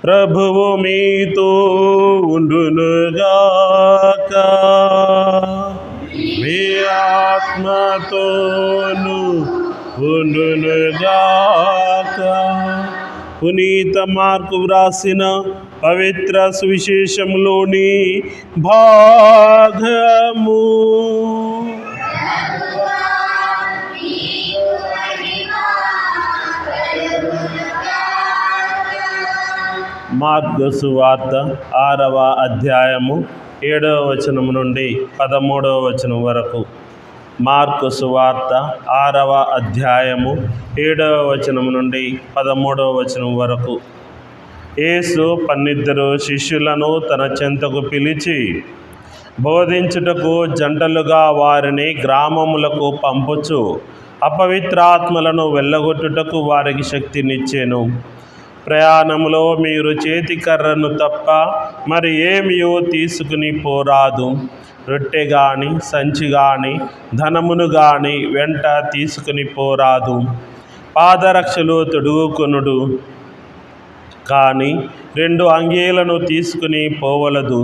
ప్రభువు మీతో ఉండునుగాక. మీ ఆత్మతోను ఉండునుగాక. పునీత మార్కు వ్రాసిన పవిత్ర సువిశేషంలోని భాగము. మార్కు సువార్త 6వ అధ్యాయము 7వ వచనం నుండి 13వ వచనం వరకు. మార్కు సువార్త 6వ అధ్యాయము 7వ వచనం నుండి 13వ వచనం వరకు. యేసు 12 శిష్యులను తన చెంతకు పిలిచి బోధించుటకు జంటలుగా వారిని గ్రామములకు పంపుచు అపవిత్రాత్మలను వెళ్ళగొట్టుటకు వారికి శక్తినిచ్చెను. ప్రయాణములో మీరు చేతికర్రను తప్ప మరి ఏమియో తీసుకుని పోరాదు. రొట్టె గాని సంచి గాని ధనమును గాని వెంట తీసుకుని పోరాదు. పాదరక్షలు తొడుగుకొనుడు కానీ 2 అంగీలను తీసుకుని పోవలదు.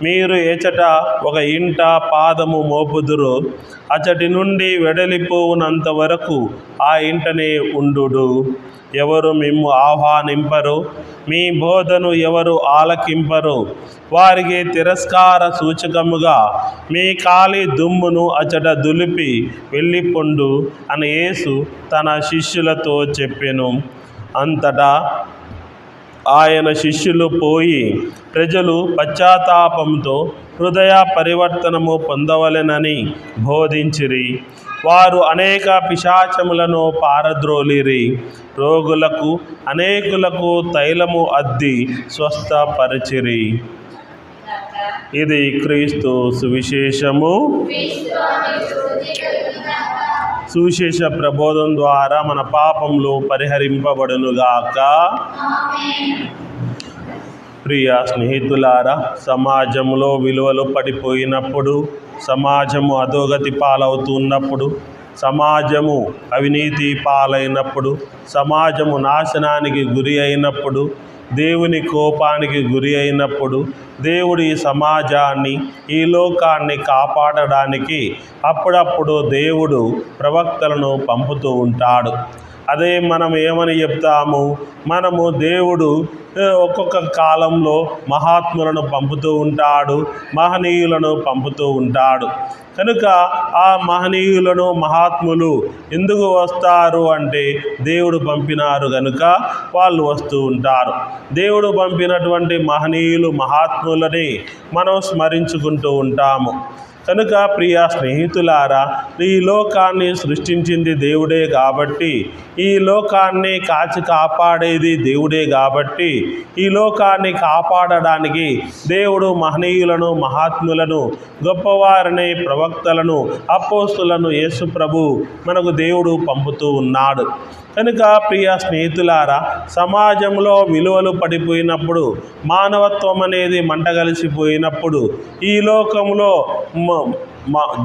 మీరు ఎచట ఒక ఇంట పాదము మోపుదురో అచటి నుండి వెడలిపోవునంత వరకు ఆ ఇంటనే ఉండుడు. ఎవరు మిమ్ము ఆహ్వానింపరో, మీ బోధను ఎవరు ఆలకింపరో వారికి తిరస్కార సూచకముగా మీ కాలి దుమ్మును అచట దులిపి వెళ్ళిపొండు అని యేసు తన శిష్యులతో చెప్పెను. అంతటా ఆయన శిష్యులు పోయి ప్రజలు పశ్చాత్తాపంతో హృదయ పరివర్తనము పొందవలెనని బోధించిరి. వారు అనేక పిశాచములను పారద్రోలిరి. రోగులకు అనేకులకు తైలము అద్ది స్వస్థపరిచిరి. ఇది క్రీస్తు సువిశేషము. సువిశేష ప్రబోధం ద్వారా మన పాపములు పరిహరింపబడునుగాక. ప్రియ స్నేహితులారా, సమాజంలో విలువలు పడిపోయినప్పుడు, సమాజము అధోగతి పాలవుతున్నప్పుడు, సమాజము అవినీతి పాలైనప్పుడు, సమాజము నాశనానికి గురి అయినప్పుడు, దేవుని కోపానికి గురి అయినప్పుడు దేవుడు ఈ సమాజాన్ని, ఈ లోకాన్ని కాపాడడానికి అప్పుడప్పుడు దేవుడు ప్రవక్తలను పంపుతూ ఉంటాడు. అదే మనం ఏమని చెప్తాము? మనము దేవుడు ఒక్కొక్క కాలంలో మహాత్ములను పంపుతూ ఉంటాడు, మహనీయులను పంపుతూ ఉంటాడు. కనుక ఆ మహనీయులను, మహాత్ములు ఎందుకు వస్తారు అంటే దేవుడు పంపినారు కనుక వాళ్ళు వస్తూ ఉంటారు. దేవుడు పంపినటువంటి మహనీయులు, మహాత్ములని మనం స్మరించుకుంటూ ఉంటాము. కనుక ప్రియ స్నేహితులారా, ఈ లోకాన్ని సృష్టించింది దేవుడే కాబట్టి, ఈ లోకాన్ని కాచి కాపాడేది దేవుడే కాబట్టి, ఈ లోకాన్ని కాపాడడానికి దేవుడు మహనీయులను, మహాత్ములను, గొప్పవారిని, ప్రవక్తలను, అపోస్తులను యేసు ప్రభు మనకు దేవుడు పంపుతూ ఉన్నాడు. కనుక ప్రియ స్నేహితులారా, సమాజంలో విలువలు పడిపోయినప్పుడు, మానవత్వం అనేది మంటగలిసిపోయినప్పుడు, ఈ లోకంలో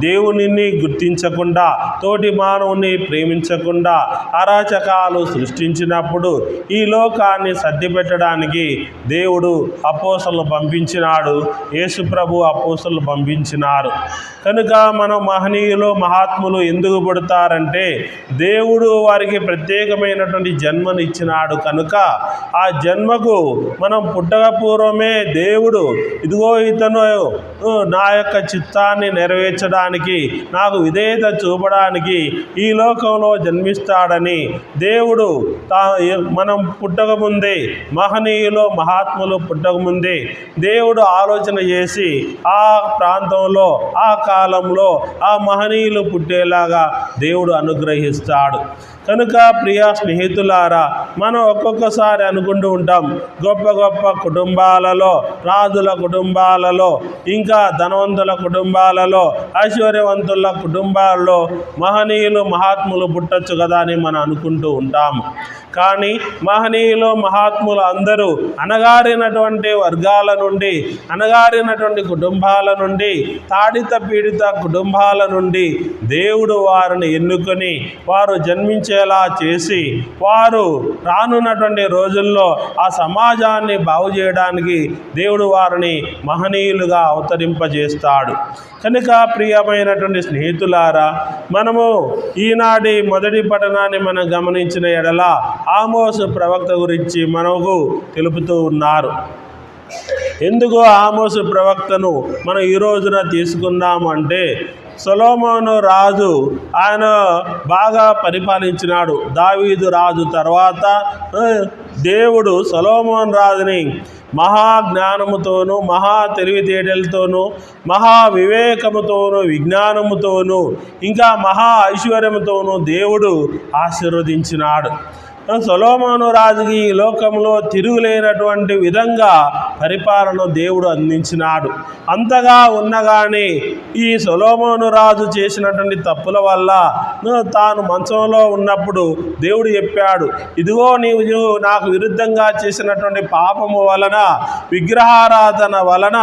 దేవునిని గుర్తించకుండా, తోటి మానవుని ప్రేమించకుండా అరాచకాలు సృష్టించినప్పుడు ఈ లోకాన్ని సర్దిపెట్టడానికి దేవుడు అపోస్తలులను పంపించినాడు. యేసు ప్రభు అపోస్తలులను పంపించినారు. కనుక మనం మహనీయులు, మహాత్ములు ఎందుకు పుడతారంటే దేవుడు వారికి ప్రత్యేకమైనటువంటి జన్మను ఇచ్చినాడు. కనుక ఆ జన్మకు మనం పుట్టక పూర్వమే దేవుడు ఇదిగో ఇతను నా యొక్క చిత్తాన్ని నెరవేర్చడానికి, నాకు విధేయత చూపడానికి ఈ లోకంలో జన్మిస్తాడని దేవుడు మనం పుట్టకముందే, మహనీయులు, మహాత్ములు పుట్టకముందే దేవుడు ఆలోచన చేసి ఆ ప్రాంతంలో, ఆ కాలంలో ఆ మహనీయులు పుట్టేలాగా దేవుడు అనుగ్రహిస్తాడు. కనుక ప్రియ స్నేహితులారా, మనం ఒక్కొక్కసారి అనుకుంటూ ఉంటాం, గొప్ప గొప్ప కుటుంబాలలో, రాజుల కుటుంబాలలో, ఇంకా ధనవంతుల కుటుంబాలలో, ఐశ్వర్యవంతుల కుటుంబాలలో మహనీయులు, మహాత్ములు పుట్టచ్చు కదా అని మనం అనుకుంటూ ఉంటాము. కానీ మహనీయులు మహాత్ములు అందరూ అణగారినటువంటి వర్గాల నుండి, అణగారినటువంటి కుటుంబాల నుండి, తాడిత పీడిత కుటుంబాల నుండి దేవుడు వారిని ఎన్నుకొని వారు జన్మించేలా చేసి వారు రానున్నటువంటి రోజుల్లో ఆ సమాజాన్ని బాగు చేయడానికి దేవుడు వారిని మహనీయులుగా అవతరింపజేస్తాడు. కనుక ప్రియమైనటువంటి స్నేహితులారా, మనము ఈనాటి మొదటి పఠనాన్ని మనం గమనించిన ఎడల ఆమోసు ప్రవక్త గురించి మనకు తెలుపుతూ ఉన్నారు. ఎందుకు ఆమోసు ప్రవక్తను మనం ఈ రోజున తీసుకున్నాము అంటే, సొలొమోను రాజు ఆయన బాగా పరిపాలించినాడు. దావీదు రాజు తర్వాత దేవుడు సొలొమోను రాజుని మహా జ్ఞానముతోనూ, మహా తెలివితేటలతోనూ, మహా వివేకముతోనూ, విజ్ఞానముతోనూ, ఇంకా మహా ఐశ్వర్యముతోనూ దేవుడు ఆశీర్వదించినాడు. సొలొమోను రాజుకి ఈ లోకంలో తిరుగులేనటువంటి విధంగా పరిపాలన దేవుడు అందించినాడు. అంతగా ఉన్నగానే ఈ సొలొమోను రాజు చేసినటువంటి తప్పుల వల్ల తాను మంచంలో ఉన్నప్పుడు దేవుడు చెప్పాడు, ఇదిగో నీవు నాకు విరుద్ధంగా చేసినటువంటి పాపము వలన, విగ్రహారాధన వలన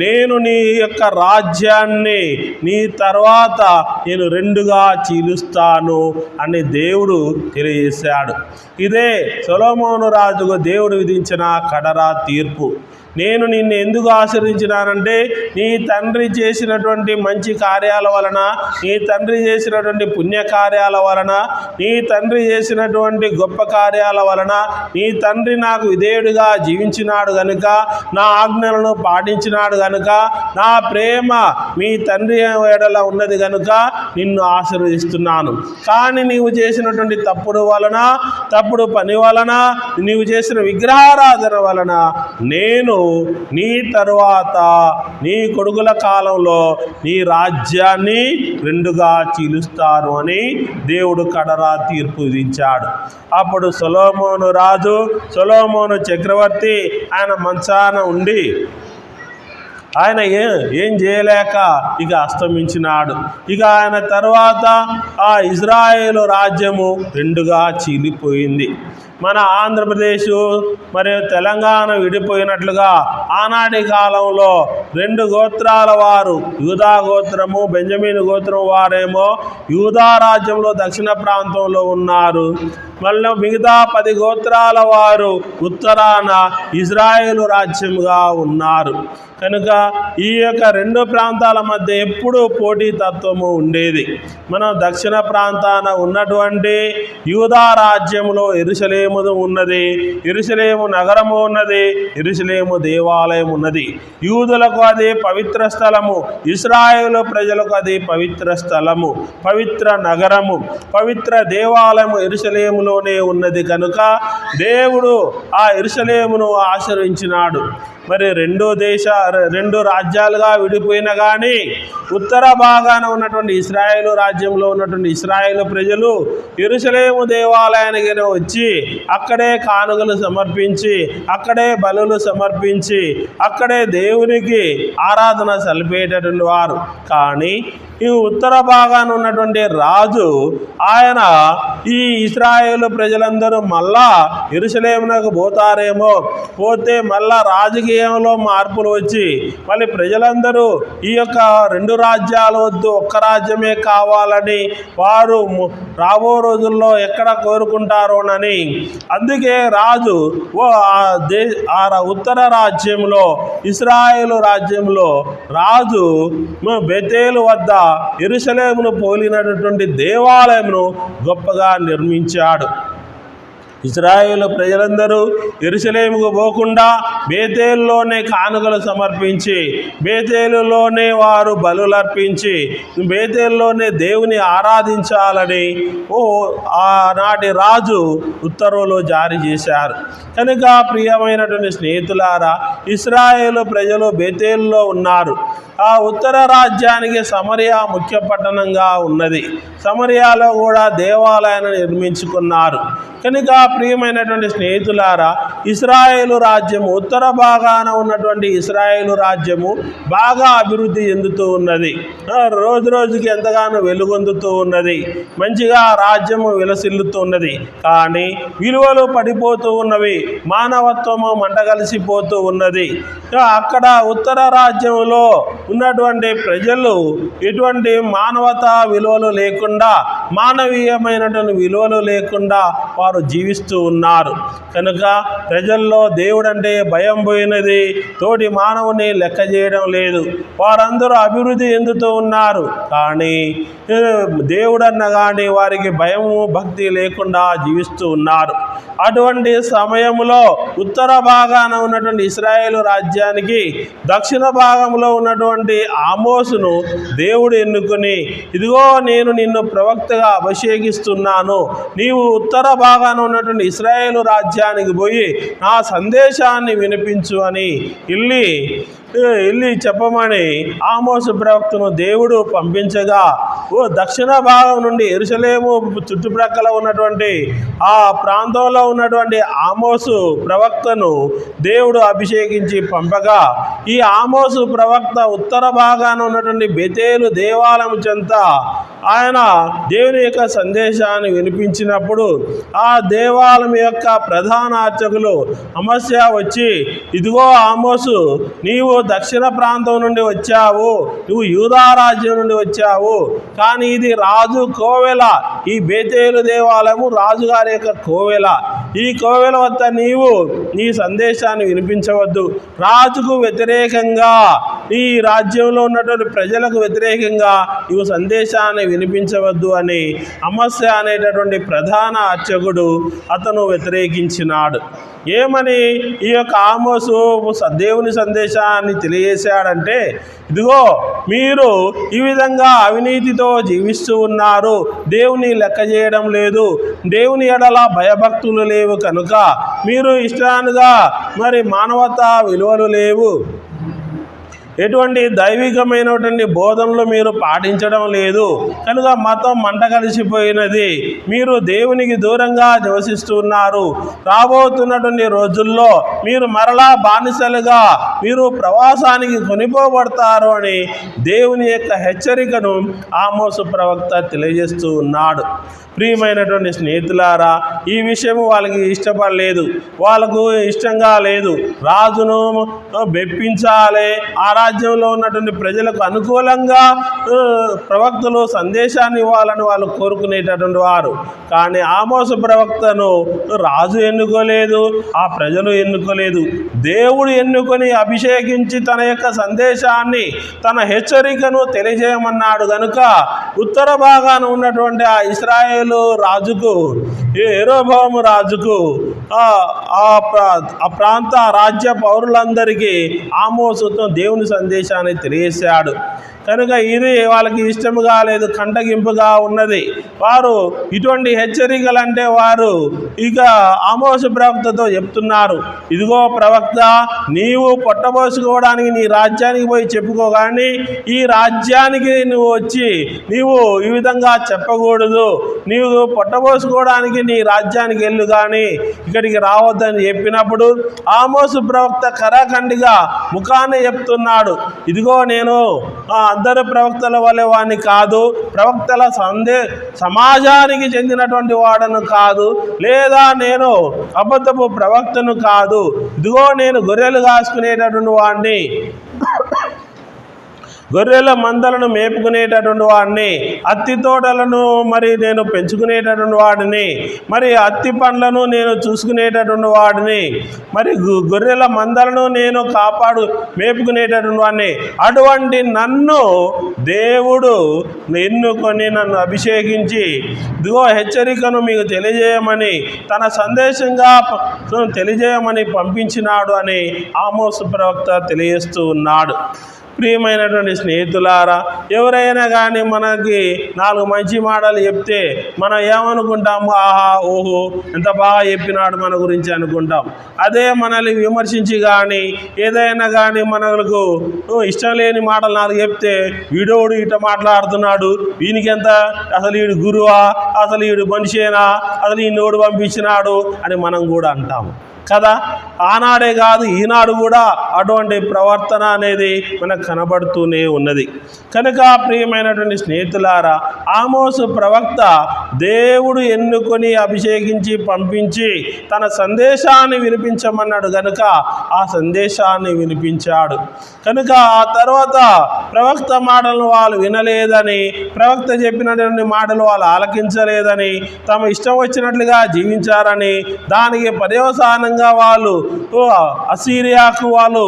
నేను నీ యొక్క రాజ్యాన్ని నీ తర్వాత నేను రెండుగా చీలుస్తాను అని దేవుడు తెలియజేశాడు. ఇదే సొలొమోను రాజుకు దేవుడు విధించిన కడరా తీర్పు. నేను నిన్ను ఎందుకు ఆశీర్వదించినానంటే, నీ తండ్రి చేసినటువంటి మంచి కార్యాల వలన, నీ తండ్రి చేసినటువంటి పుణ్యకార్యాల వలన, నీ తండ్రి చేసినటువంటి గొప్ప కార్యాల వలన, నీ తండ్రి నాకు విధేయుడిగా జీవించినాడు గనుక, నా ఆజ్ఞలను పాటించినాడు గనుక, నా ప్రేమ మీ తండ్రి ఎడల ఉన్నది కనుక నిన్ను ఆశీర్వదిస్తున్నాను. కానీ నీవు చేసినటువంటి తప్పుడు పని వలన, నీవు చేసిన విగ్రహారాధన వలన నేను నీ తరువాత నీ కొడుకుల కాలంలో నీ రాజ్యాన్ని రెండుగా చీలుస్తాను అని దేవుడు కడరా తీర్పు విధించాడు. అప్పుడు సొలొమోను చక్రవర్తి ఆయన మంచాన ఉండి ఆయన ఏం చేయలేక ఇక అస్తమించినాడు. ఇక ఆయన తర్వాత ఆ ఇజ్రాయేలు రాజ్యము రెండుగా చీలిపోయింది. మన ఆంధ్రప్రదేశ్ మరియు తెలంగాణ విడిపోయినట్లుగా ఆనాటి కాలంలో రెండు గోత్రాల వారు, యూదా గోత్రము, బెంజమీను గోత్రం వారేమో యూదా రాజ్యంలో దక్షిణ ప్రాంతంలో ఉన్నారు. మళ్ళీ మిగతా 10 గోత్రాల వారు ఉత్తరాన ఇజ్రాయేలు రాజ్యముగా ఉన్నారు. కనుక ఈ యొక్క రెండు ప్రాంతాల మధ్య ఎప్పుడూ పోటీతత్వము ఉండేది. మనం దక్షిణ ప్రాంతాన ఉన్నటువంటి యూదా రాజ్యంలో యెరూషలేము ఉన్నది, యెరూషలేము నగరము ఉన్నది, యెరూషలేము దేవాలయం ఉన్నది. యూదులకు అది పవిత్ర స్థలము, ఇశ్రాయేలు ప్రజలకు అది పవిత్ర స్థలము, పవిత్ర నగరము, పవిత్ర దేవాలయము యెరూషలేములోనే ఉన్నది. కనుక దేవుడు ఆ యెరూషలేమును ఆశీర్వదించినాడు. మరి రెండు రాజ్యాలుగా విడిపోయినా కానీ ఉత్తర భాగాన ఉన్నటువంటి ఇశ్రాయేలు రాజ్యంలో ఉన్నటువంటి ఇశ్రాయేలు ప్రజలు యెరూషలేము దేవాలయానికి వచ్చి అక్కడే కానుకలు సమర్పించి, అక్కడే బలులు సమర్పించి, అక్కడే దేవునికి ఆరాధన సలిపేటటువంటి వారు. కానీ ఈ ఉత్తర భాగాన ఉన్నటువంటి రాజు ఆయన ఈ ఇశ్రాయేలు ప్రజలందరూ మళ్ళా యెరూషలేమునకు పోతారేమో, పోతే మళ్ళా రాజకీయంలో మార్పులు వచ్చి మళ్ళీ ప్రజలందరూ ఈ యొక్క రెండు రాజ్యాలు వద్దు, ఒక్క రాజ్యమే కావాలని వారు రాబో రోజుల్లో ఎక్కడ కోరుకుంటారోనని, అందుకే రాజు ఉత్తర రాజ్యంలో ఇశ్రాయేలు రాజ్యంలో రాజు బెతేలు వద్ద యెరూషలేమును పోలినటువంటి దేవాలయమును గొప్పగా నిర్మించాడు. ఇశ్రాయేలు ప్రజలందరూ యెరూషలేముకు పోకుండా బేతేలులోనే కానుకలు సమర్పించి, బేతేలులోనే వారు బలులర్పించి, బేతేలులోనే దేవుని ఆరాధించాలని ఆనాటి రాజు ఉత్తర్వులు జారీ చేశారు. కనుక ప్రియమైనటువంటి స్నేహితులారా, ఇశ్రాయేలు ప్రజలు బేతేలులో ఉన్నారు. ఆ ఉత్తర రాజ్యానికి సమరియా ముఖ్య పట్టణంగా ఉన్నది. సమరియాలో కూడా దేవాలయాన్ని నిర్మించుకున్నారు. కనుక ప్రియమైనటువంటి స్నేహితులారా, ఇశ్రాయేలు రాజ్యము, ఉత్తర భాగాన ఉన్నటువంటి ఇశ్రాయేలు రాజ్యము బాగా అభివృద్ధి చెందుతూ ఉన్నది. రోజు రోజుకి ఎంతగానో వెలుగొందుతూ ఉన్నది. మంచిగా రాజ్యము విలసిల్లుతూ ఉన్నది. కానీ విలువలు పడిపోతూ ఉన్నవి. మానవత్వము మంటగలిసిపోతూ ఉన్నది. అక్కడ ఉత్తర రాజ్యంలో ఉన్నటువంటి ప్రజలు ఎటువంటి మానవతా విలువలు లేకుండా, మానవీయమైనటువంటి విలువలు లేకుండా వారు జీవిస్తూ ఉన్నారు. కనుక ప్రజల్లో దేవుడంటే భయం పోయినది. తోటి మానవుని లెక్క చేయడం లేదు. వారందరూ అభివృద్ధి చెందుతూ ఉన్నారు. కానీ దేవుడన్న కానీ వారికి భయము భక్తి లేకుండా జీవిస్తూ ఉన్నారు. అటువంటి సమయంలో ఉత్తర భాగాన ఉన్నటువంటి ఇశ్రాయేలు రాజ్యానికి దక్షిణ భాగంలో ఉన్నటువంటి ఆమోసును దేవుడు ఎన్నుకొని, ఇదిగో నేను నిన్ను ప్రవక్తగా అభిషేకిస్తున్నాను, నీవు ఉత్తర భాగాన ఉన్నటువంటి ఇశ్రాయేలు రాజ్యానికి పోయి నా సందేశాన్ని వినిపించు అని వెళ్ళి చెప్పమని ఆమోసు ప్రవక్తను దేవుడు పంపించగా, దక్షిణ భాగం నుండి యెరూషలేము చుట్టుప్రక్కల ఉన్నటువంటి ఆ ప్రాంతంలో ఉన్నటువంటి ఆమోసు ప్రవక్తను దేవుడు అభిషేకించి పంపగా, ఈ ఆమోసు ప్రవక్త ఉత్తర భాగాన ఉన్నటువంటి బెతేలు దేవాలయం చెంత ఆయన దేవుని యొక్క సందేశాన్ని వినిపించినప్పుడు ఆ దేవాలయం యొక్క ప్రధాన అర్చకులు అమస్యా వచ్చి, ఇదిగో ఆమోసు, నీవు దక్షిణ ప్రాంతం నుండి వచ్చావు, నువ్వు యూదా రాజ్యం నుండి వచ్చావు, కానీ ఇది రాజు కోవెల. ఈ బేతేలు దేవాలయము రాజుగారి యొక్క కోవెల. ఈ కోవెల వద్ద నీవు నీ సందేశాన్ని వినిపించవద్దు. రాజుకు వ్యతిరేకంగా, ఈ రాజ్యంలో ఉన్నటువంటి ప్రజలకు వ్యతిరేకంగా నీవు సందేశాన్ని వినిపించవద్దు అని అమస్యా అనేటటువంటి ప్రధాన అర్చకుడు అతను వ్యతిరేకించినాడు. ఏమని ఈ యొక్క ఆమోసు దేవుని సందేశాన్ని తెలియజేశాడంటే, ఇదిగో మీరు ఈ విధంగా అవినీతితో జీవిస్తూ ఉన్నారు, దేవుని లెక్క చేయడం లేదు, దేవుని ఎడల భయభక్తులు లేవు, కనుక మీరు ఇష్టానుగా మరి మానవతా విలువలు లేవు, ఎటువంటి దైవికమైనటువంటి బోధనలు మీరు పాటించడం లేదు, కనుక మతం మంట కలిసిపోయినది, మీరు దేవునికి దూరంగా నివసిస్తున్నారు, రాబోతున్నటువంటి రోజుల్లో మీరు మరలా బానిసలుగా మీరు ప్రవాసానికి కొనిపోబడతారు అని దేవుని యొక్క హెచ్చరికను ఆమోసు ప్రవక్త తెలియజేస్తూ ఉన్నాడు. ప్రియమైనటువంటి స్నేహితులారా, ఈ విషయము వాళ్ళకి ఇష్టపడలేదు, వాళ్ళకు ఇష్టంగా లేదు. రాజును మెప్పించాలి, ఆ రాజ్యంలో ఉన్నటువంటి ప్రజలకు అనుకూలంగా ప్రవక్తలు సందేశాన్ని ఇవ్వాలని వాళ్ళు కోరుకునేటటువంటి వారు. కానీ ఆమోసు ప్రవక్తను రాజు ఎన్నుకోలేదు, ఆ ప్రజలు ఎన్నుకోలేదు, దేవుడు ఎన్నుకొని అభిషేకించి తన యొక్క సందేశాన్ని, తన హెచ్చరికను తెలియజేయమన్నాడు. కనుక ఉత్తర భాగాన ఉన్నటువంటి ఆ ఇశ్రాయేలు రాజుకు, యెరోబోము రాజుకు, ఆ ప్రాంత రాజ్య పౌరులందరికీ ఆమోసుతో దేవుని సందేశాన్ని తెలియజేశాడు. కనుక ఇది వాళ్ళకి ఇష్టముగా లేదు, కంటగింపుగా ఉన్నది. వారు ఇటువంటి హెచ్చరికలంటే వారు ఇక ఆమోసు ప్రవక్తతో చెప్తున్నారు, ఇదిగో ప్రవక్త, నీవు పొట్టబోసుకోవడానికి నీ రాజ్యానికి పోయి చెప్పుకో, కానీ ఈ రాజ్యానికి నువ్వు వచ్చి నీవు ఈ విధంగా చెప్పకూడదు, నీవు పొట్టబోసుకోవడానికి నీ రాజ్యానికి వెళ్ళు, కానీ ఇక్కడికి రావద్దని చెప్పినప్పుడు ఆమోసు ప్రవక్త కరాఖండిగా ముఖాన్ని చెప్తున్నాడు, ఇదిగో నేను అందరు ప్రవక్తల వలె వాడిని కాదు, ప్రవక్తల సమాజానికి చెందినటువంటి వాడను కాదు, లేదా నేను అబద్ధపు ప్రవక్తను కాదు, ఇదిగో నేను గొర్రెలు కాసుకునేటటువంటి వాడిని, గొర్రెల మందలను మేపుకునేటటువంటి వాడిని, అత్తి తోటలను మరి నేను పెంచుకునేటటువంటి వాడిని, మరి అత్తి పండ్లను నేను చూసుకునేటటువంటి వాడిని, మరి గొర్రెల మందలను నేను మేపుకునేటటువంటి వాడిని. అటువంటి నన్ను దేవుడు ఎన్నుకొని నన్ను అభిషేకించి ఇదిగో హెచ్చరికను మీకు తెలియజేయమని, తన సందేశంగా తెలియజేయమని పంపించినాడు అని ఆమోసు ప్రవక్త తెలియజేస్తూ ఉన్నాడు. ప్రియమైనటువంటి స్నేహితులారా, ఎవరైనా కానీ మనకి 4 మంచి మాటలు చెప్తే మనం ఏమనుకుంటాము, ఆహా ఓహో ఎంత బాగా చెప్పినాడు మన గురించి అనుకుంటాం. అదే మనల్ని విమర్శించి కానీ ఏదైనా కానీ మనకు ఇష్టం లేని మాటలు 4 చెప్తే, వీడోడు ఇట మాట్లాడుతున్నాడు, వీనికి ఎంత, అసలు వీడు గురువా, అసలు వీడు మనిషేనా, అసలు ఈ నోడు పంపించినాడు అని మనం కూడా అంటాము. కదా. ఆనాడే కాదు, ఈనాడు కూడా అటువంటి ప్రవర్తన అనేది మనకు కనబడుతూనే ఉన్నది. కనుక ప్రియమైనటువంటి స్నేహితులారా, ఆమోసు ప్రవక్త దేవుడు ఎన్నుకొని అభిషేకించి పంపించి తన సందేశాన్ని వినిపించమన్నాడు కనుక ఆ సందేశాన్ని వినిపించాడు. కనుక ఆ తర్వాత ప్రవక్త మాటలను వాళ్ళు వినలేదని, ప్రవక్త చెప్పినటువంటి మాటలు వాళ్ళు ఆలకించలేదని, తమ ఇష్టం వచ్చినట్లుగా జీవించారని, దానికి పర్యవసానంగా వాళ్ళు అసీరియాకు వాళ్ళు,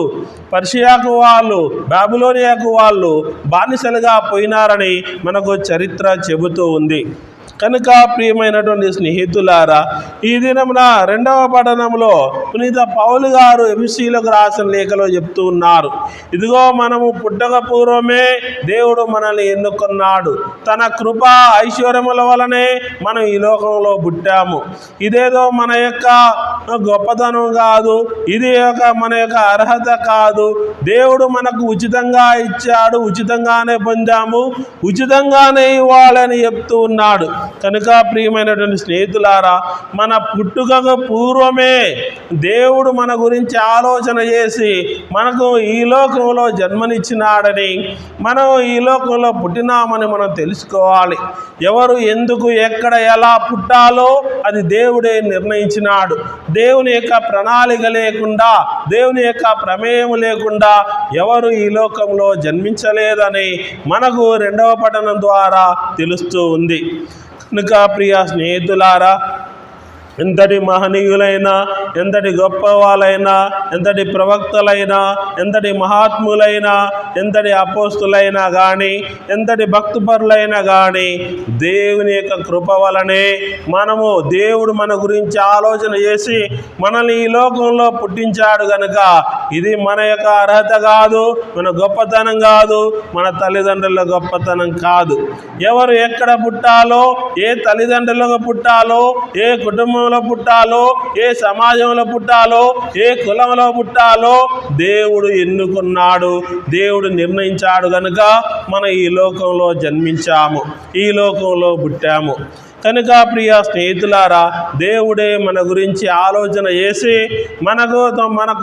పర్షియాకు వాళ్ళు, బాబిలోనియాకు వాళ్ళు బానిసలుగా పోయినారని మనకు చరిత్ర చెబుతూ ఉంది. కనుక ప్రియమైనటువంటి స్నేహితులారా, ఈ దినమున 2వ పఠనంలో పునీత పౌలు గారు ఎఫెసీయులకు రాసిన లేఖలో చెప్తూ ఉన్నారు, ఇదిగో మనము పుట్టక పూర్వమే దేవుడు మనల్ని ఎన్నుకున్నాడు. తన కృప ఐశ్వర్యముల వలనే మనం ఈ లోకంలో పుట్టాము. ఇదేదో మన యొక్క గొప్పతనం కాదు, ఇది మన యొక్క అర్హత కాదు. దేవుడు మనకు ఉచితంగా ఇచ్చాడు, ఉచితంగానే పొందాము, ఉచితంగానే ఇవ్వాలని చెప్తూ ఉన్నాడు. కనుక ప్రియమైనటువంటి స్నేహితులారా, మన పుట్టుకకు పూర్వమే దేవుడు మన గురించి ఆలోచన చేసి మనకు ఈ లోకంలో జన్మనిచ్చినాడని, మనం ఈ లోకంలో పుట్టినామని మనం తెలుసుకోవాలి. ఎవరు ఎందుకు ఎక్కడ ఎలా పుట్టాలో అది దేవుడే నిర్ణయించినాడు. దేవుని యొక్క ప్రణాళిక లేకుండా, దేవుని యొక్క ప్రమేయం లేకుండా ఎవరు ఈ లోకంలో జన్మించలేదని మనకు 2వ పఠనం ద్వారా తెలుస్తూ ఉంది. కనుక ప్రియ స్నేహితులారా, ఎంతటి మహనీయులైనా, ఎంతటి గొప్ప వాళ్ళైనా, ఎంతటి ప్రవక్తలైనా, ఎంతటి మహాత్ములైనా, ఎంతటి అపోస్తులైనా కానీ, ఎంతటి భక్తిపరులైనా కానీ, దేవుని యొక్క కృప వలనే మనము, దేవుడు మన గురించి ఆలోచన చేసి మనల్ని ఈ లోకంలో పుట్టించాడు కనుక ఇది మన యొక్క అర్హత కాదు, మన గొప్పతనం కాదు, మన తల్లిదండ్రుల గొప్పతనం కాదు. ఎవరు ఎక్కడ పుట్టాలో, ఏ తల్లిదండ్రులకు పుట్టాలో, ఏ కుటుంబంలో పుట్టాలో, ఏ సమాజంలో పుట్టాలో, ఏ కులంలో పుట్టాలో దేవుడు ఎన్నుకున్నాడు, దేవుడు నిర్ణయించాడు కనుక మనం ఈ లోకంలో జన్మించాము, ఈ లోకంలో పుట్టాము. కనుక ప్రియ స్నేహితులారా, దేవుడే మన గురించి ఆలోచన చేసి మన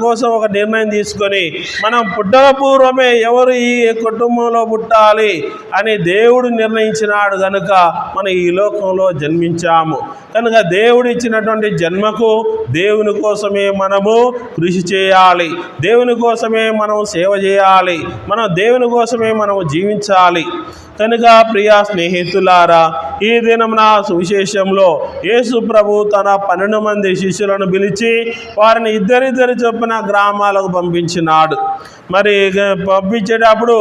కోసం ఒక నిర్ణయం తీసుకొని, మనం పుట్టక పూర్వమే ఎవరు ఈ కుటుంబంలో పుట్టాలి అని దేవుడు నిర్ణయించినాడు కనుక మనం ఈ లోకంలో జన్మించాము. కనుక దేవుడు ఇచ్చినటువంటి జన్మకు దేవుని కోసమే మనము కృషి చేయాలి, దేవుని కోసమే మనం సేవ చేయాలి, మనం దేవుని కోసమే మనము జీవించాలి. కనుక ప్రియ స్నేహితులారా, ఈ దినమున సువిశేషంలో యేసు ప్రభు తన 12 మంది శిష్యులను పిలిచి వారిని ఇద్దరిద్దరు చొప్పున గ్రామాలకు పంపించినాడు. మరి పంపించేటప్పుడు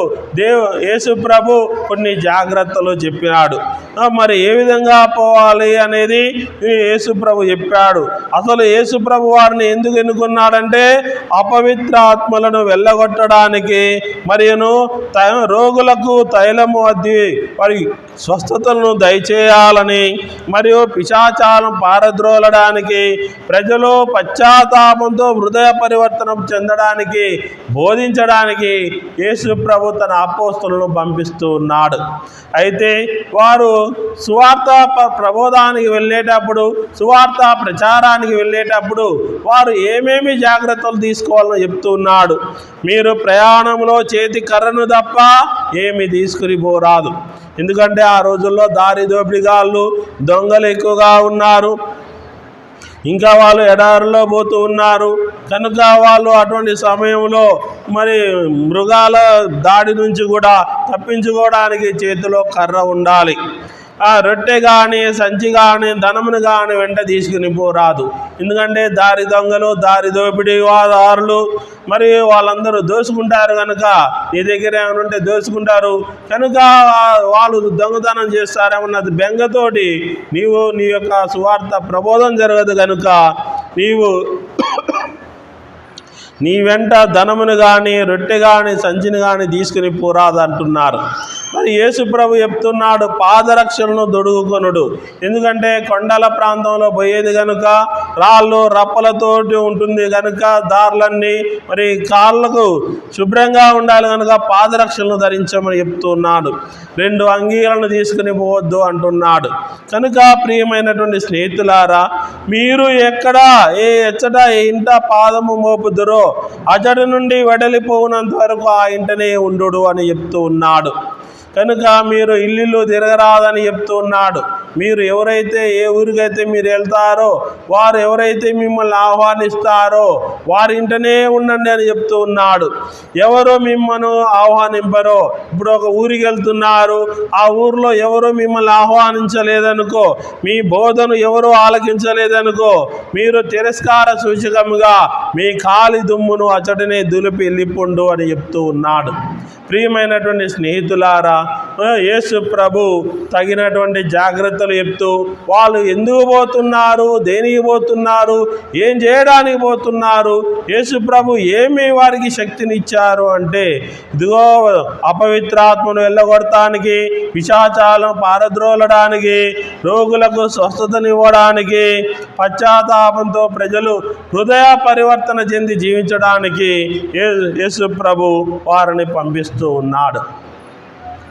యేసు ప్రభు కొన్ని జాగ్రత్తలు చెప్పినాడు. మరి ఏ విధంగా పోవాలి అనేది యేసు ప్రభు చెప్పాడు. అసలు యేసు ప్రభు వారిని ఎందుకు ఎన్నుకున్నాడంటే అపవిత్ర ఆత్మలను వెళ్ళగొట్టడానికి, మరియును రోగులకు తైలము అద్ది వారి స్వస్థతలను దయచేయాలని, మరియు పిశాచాలను పారద్రోలడానికి, ప్రజలు పశ్చాత్తాపంతో హృదయ పరివర్తనం చెందడానికి, బోధించడానికి యేసు ప్రభు తన అపోస్తలులను పంపిస్తూ ఉన్నాడు. అయితే వారు సువార్త ప్రబోధానికి వెళ్ళేటప్పుడు, సువార్త ప్రచారానికి వెళ్ళేటప్పుడు వారు ఏమేమి జాగ్రత్తలు తీసుకోవాలని చెప్తూ ఉన్నాడు. మీరు ప్రయాణంలో చేతి కర్రను తప్ప ఏమి తీసుకుని పోరాదు. ఎందుకంటే ఆ రోజుల్లో దారి దోపిడిగాళ్ళు, దొంగలు ఎక్కువగా ఉన్నారు. ఇంకా వాళ్ళు ఎడారిలో పోతూ ఉన్నారు కనుక వాళ్ళు అటువంటి సమయంలో మరి మృగాల దాడి నుంచి కూడా తప్పించుకోవడానికి చేతిలో కర్ర ఉండాలి. ఆ రొట్టె కానీ, సంచి కానీ, ధనమును కానీ వెంట తీసుకుని పోరాదు. ఎందుకంటే దారి దొంగలు, దారి దోపిడీ వాదారులు మరి వాళ్ళందరూ దోచుకుంటారు కనుక, నీ దగ్గర ఏమైనా ఉంటే దోచుకుంటారు కనుక వాళ్ళు దొంగతనం చేస్తారేమన్నది బెంగతోటి నీవు నీ యొక్క సువార్త ప్రబోధం జరగదు కనుక నీ వెంట ధనమును కానీ, రొట్టె కానీ, సంచిని కానీ తీసుకుని పోరాదు అంటున్నారు. మరి యేసు ప్రభు చెప్తున్నాడు, పాదరక్షలను దొడుగుకొనుడు. ఎందుకంటే కొండల ప్రాంతంలో పోయేది కనుక రాళ్ళు రప్పలతోటి ఉంటుంది కనుక దారులన్నీ మరి కాళ్ళకు శుభ్రంగా ఉండాలి కనుక పాదరక్షలను ధరించమని చెప్తున్నాడు. 2 అంగీలను తీసుకుని పోవద్దు అంటున్నాడు. కనుక ప్రియమైనటువంటి స్నేహితులారా, మీరు ఎచ్చట ఏ ఇంట పాదము మోపుదురో అజడు నుండి వెడలిపోవునంత వరకు ఆ ఇంటనే ఉండు అని చెప్తూ ఉన్నాడు. కనుక మీరు ఇల్లు తిరగరాదని చెప్తూ ఉన్నాడు. మీరు ఎవరైతే ఏ ఊరికైతే మీరు వెళ్తారో, వారు ఎవరైతే మిమ్మల్ని ఆహ్వానిస్తారో వారి ఇంటనే ఉండండి అని చెప్తూ ఉన్నాడు. ఎవరు మిమ్మల్ని ఆహ్వానింపరో, ఇప్పుడు ఒక ఊరికి వెళ్తున్నారు, ఆ ఊరిలో ఎవరు మిమ్మల్ని ఆహ్వానించలేదనుకో, మీ బోధను ఎవరు ఆలకించలేదనుకో, మీరు తిరస్కార సూచకముగా మీ కాలి దుమ్మును అచటనే దులిపి వెళ్ళిపోండు అని చెప్తూ ఉన్నాడు. ప్రియమైనటువంటి స్నేహితులారా, యేసు ప్రభు తగినటువంటి జాగ్రత్తలు చెప్తూ, వాళ్ళు ఎందుకు పోతున్నారు, దేనికి పోతున్నారు, ఏం చేయడానికి పోతున్నారు, యేసు ప్రభు ఏమి వారికి శక్తినిచ్చారు అంటే, ఇదిగో అపవిత్రాత్మను వెళ్ళగొడటానికి, పిశాచాలను పారద్రోలడానికి, రోగులకు స్వస్థతనివ్వడానికి, పశ్చాత్తాపంతో ప్రజలు హృదయ పరివర్తన చెంది జీవించడానికి యేసు ప్రభు వారిని పంపిస్తూ ఉన్నాడు.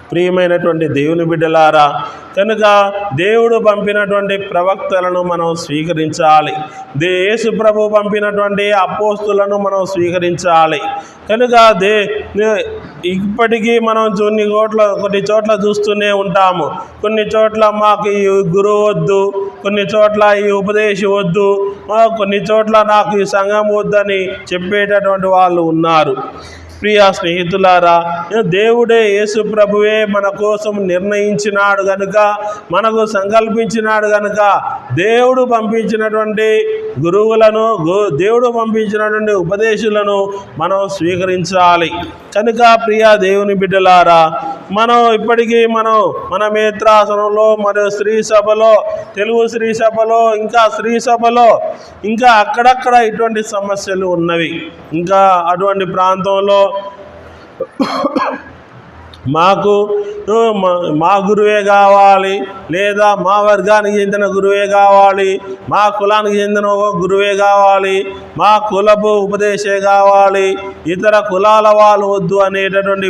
ప్రియమైనటువంటి దేవుని బిడ్డలారా, కనుక దేవుడు పంపినటువంటి ప్రవక్తలను మనం స్వీకరించాలి. యేసు ప్రభు పంపినటువంటి అపోస్తులను మనం స్వీకరించాలి. కనుక ఇప్పటికీ మనం కొన్ని చోట్ల చూస్తూనే ఉంటాము. కొన్ని చోట్ల మాకు ఈ గురువు వద్దు, కొన్ని చోట్ల ఈ ఉపదేశం వద్దు, కొన్ని చోట్ల నాకు ఈ సంఘం వద్దని చెప్పేటటువంటి వాళ్ళు ఉన్నారు. ప్రియ స్నేహితులారా, దేవుడే యేసు ప్రభువే మన కోసం నిర్ణయించినాడు కనుక, మనకు సంకల్పించినాడు కనుక, దేవుడు పంపించినటువంటి గురువులను, దేవుడు పంపించినటువంటి ఉపదేశాలను మనం స్వీకరించాలి. కనుక ప్రియ దేవుని బిడ్డలారా, మనం ఇప్పటికీ మన మేత్రాసనంలో మరియు స్త్రీ సభలో, తెలుగు స్త్రీ సభలో, ఇంకా స్త్రీ సభలో ఇంకా అక్కడక్కడ ఇటువంటి సమస్యలు ఉన్నవి. ఇంకా అటువంటి ప్రాంతంలో మా గురువే కావాలి, లేదా మా వర్గానికి చెందిన గురువే కావాలి, మా కులానికి చెందిన గురువే కావాలి, మా కులపు ఉపదేశే కావాలి, ఇతర కులాల వాళ్ళు వద్దు అనేటటువంటి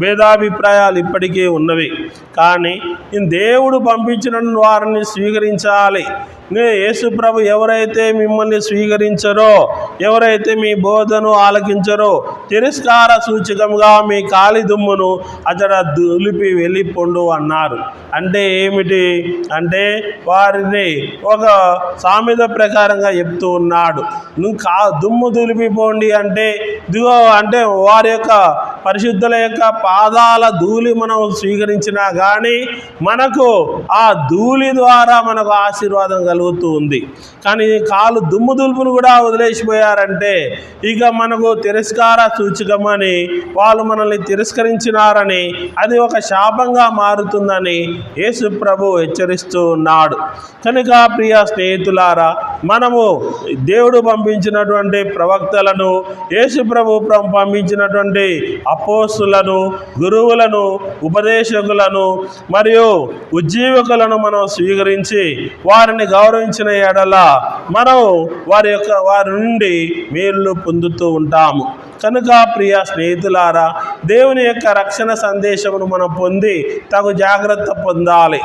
భేదాభిప్రాయాలు ఇప్పటికీ ఉన్నవి. కానీ దేవుడు పంపించిన వారిని స్వీకరించాలి. యేసు ప్రభు ఎవరైతే మిమ్మల్ని స్వీకరించరో, ఎవరైతే మీ బోధను ఆలకించరో, తిరస్కార సూచకంగా మీ కాలి దుమ్మును అతడ దులిపి వెళ్ళిపోండు అన్నారు. అంటే ఏమిటి అంటే, వారిని ఒక సామెత ప్రకారంగా చెప్తూ ఉన్నాడు. దుమ్ము దులిపిపోండి అంటే, ఇదిగో అంటే వారి యొక్క పరిశుద్ధుల యొక్క పాదాల ధూళి మనం స్వీకరించినా కానీ మనకు ఆ ధూళి ద్వారా మనకు ఆశీర్వాదం కలుగుతూ ఉంది. కానీ కాలు దుమ్ము దులుపును కూడా వదిలేసిపోయారంటే ఇక మనకు తిరస్కార సూచకమని, వాళ్ళు మనల్ని తిరస్కరించినారని, అది ఒక శాపంగా మారుతుందని యేసు ప్రభు హెచ్చరిస్తూ ఉన్నాడు. కనుక ప్రియ స్నేహితులారా, మనము దేవుడు పంపించినటువంటి ప్రవక్తలను, యేసు ప్రభు పంపించినటువంటి అపోస్తులను, గురువులను, ఉపదేశకులను మరియు ఉజ్జీవకులను మనం స్వీకరించి వారిని గౌరవించిన ఎడల మనం వారి నుండి మేలు పొందుతూ ఉంటాము. కనుక ప్రియ స్నేహితులారా, దేవుని యొక్క రక్షణ సందేశమును మనం పొంది తగు జాగ్రత్త పొందాలి.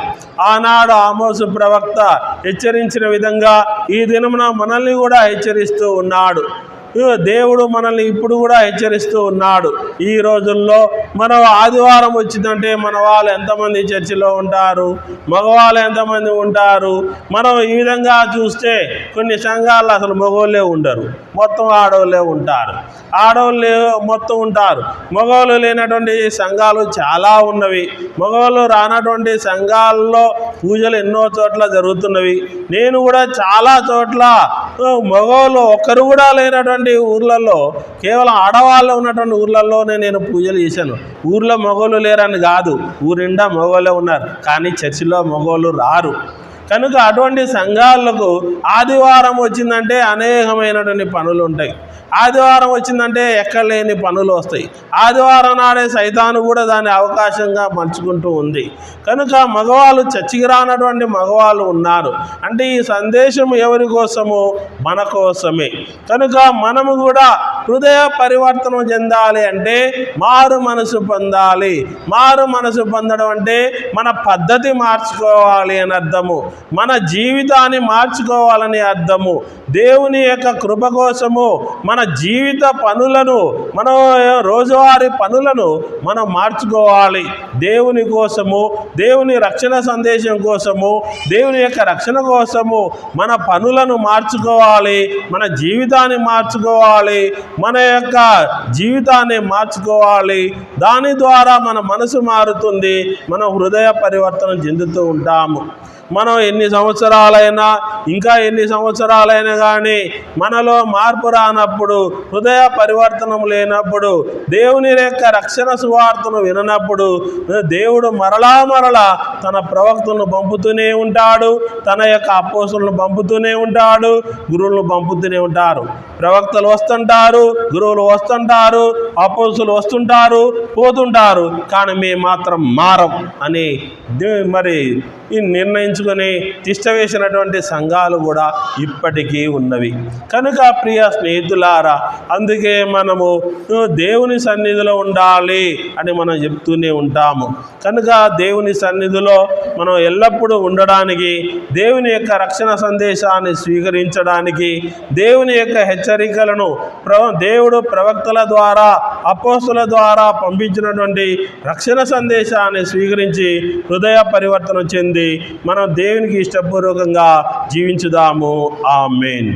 ఆనాడు ఆమోసు ప్రవక్త హెచ్చరించిన విధంగా ఈ దినమున మనల్ని కూడా హెచ్చరిస్తూ ఉన్నాడు. దేవుడు మనల్ని ఇప్పుడు కూడా హెచ్చరిస్తూ ఉన్నాడు. ఈ రోజుల్లో మనం ఆదివారం వచ్చిందంటే మన వాళ్ళు ఎంతమంది చర్చిలో ఉంటారు, మగవాళ్ళు ఎంతమంది ఉంటారు. మనం ఈ విధంగా చూస్తే కొన్ని సంఘాల్లో అసలు మగవాళ్ళే ఉండరు, మొత్తం ఆడవాళ్ళే ఉంటారు. ఆడవాళ్ళు మొత్తం ఉంటారు. మగవాళ్ళు లేనటువంటి సంఘాలు చాలా ఉన్నవి. మగవాళ్ళు రానటువంటి సంఘాల్లో పూజలు ఎన్నో చోట్ల జరుగుతున్నవి. నేను కూడా చాలా చోట్ల మగవాళ్ళు ఒక్కరు కూడా లేనటువంటి ఊర్లలో, కేవలం ఆడవాళ్ళు ఉన్నటువంటి ఊర్లలోనే నేను పూజలు చేశాను. ఊర్లో మగవాళ్ళు లేరని కాదు, ఊరిండా మగవాళ్ళే ఉన్నారు, కానీ చర్చిలో మగవాళ్ళు రారు. కనుక అటువంటి సంఘాలకు ఆదివారం వచ్చిందంటే అనేకమైనటువంటి పనులు ఉంటాయి. ఆదివారం వచ్చిందంటే ఎక్కడలేని పనులు వస్తాయి. ఆదివారం నాడే సైతాను కూడా దాన్ని అవకాశంగా మలుచుకుంటూ ఉంది. కనుక మగవాళ్ళు చర్చికి రానటువంటి మగవాళ్ళు ఉన్నారు. అంటే ఈ సందేశం ఎవరి కోసము? మన కోసమే. కనుక మనము కూడా హృదయ పరివర్తనం చెందాలి అంటే మారు మనసు పొందాలి. మారు మనసు పొందడం అంటే మన పద్ధతి మార్చుకోవాలి అని అర్థము, మన జీవితాన్ని మార్చుకోవాలని అర్థము. దేవుని యొక్క కృప కోసము మన జీవిత పనులను, మన రోజువారీ పనులను మనం మార్చుకోవాలి. దేవుని కోసము, దేవుని రక్షణ సందేశం కోసము, దేవుని యొక్క రక్షణ కోసము మన పనులను మార్చుకోవాలి, మన జీవితాన్ని మార్చుకోవాలి, మన యొక్క జీవితాన్ని మార్చుకోవాలి. దాని ద్వారా మన మనసు మారుతుంది, మనం హృదయ పరివర్తన చెందుతూ ఉంటాము. మనం ఎన్ని సంవత్సరాలైనా, ఇంకా ఎన్ని సంవత్సరాలైనా కానీ మనలో మార్పు రానప్పుడు, హృదయ పరివర్తనం లేనప్పుడు, దేవుని యొక్క రక్షణ సువార్తను విననప్పుడు దేవుడు మరలా తన ప్రవక్తలను పంపుతూనే ఉంటాడు, తన యొక్క అపోస్తులను పంపుతూనే ఉంటాడు, గురువులను పంపుతూనే ఉంటారు. ప్రవక్తలు వస్తుంటారు, గురువులు వస్తుంటారు, అపోస్తులు వస్తుంటారు, పోతుంటారు, కానీ మేము మాత్రం మారం అని మరి నిర్ణయించుకొని తిష్టవేసినటువంటి సంఘాలు కూడా ఇప్పటికీ ఉన్నవి. కనుక ప్రియ స్నేహితులారా, అందుకే మనము దేవుని సన్నిధిలో ఉండాలి అని మనం చెప్తూనే ఉంటాము. కనుక దేవుని సన్నిధిలో మనం ఎల్లప్పుడూ ఉండడానికి, దేవుని యొక్క రక్షణ సందేశాన్ని స్వీకరించడానికి, దేవుని యొక్క హెచ్చరికలను దేవుడు ప్రవక్తల ద్వారా, అపోస్తుల ద్వారా పంపించినటువంటి రక్షణ సందేశాన్ని స్వీకరించి హృదయ పరివర్తన చెంది మనం దేవునికి ఇష్టపూర్వకంగా జీవించుదాము. ఆమేన్.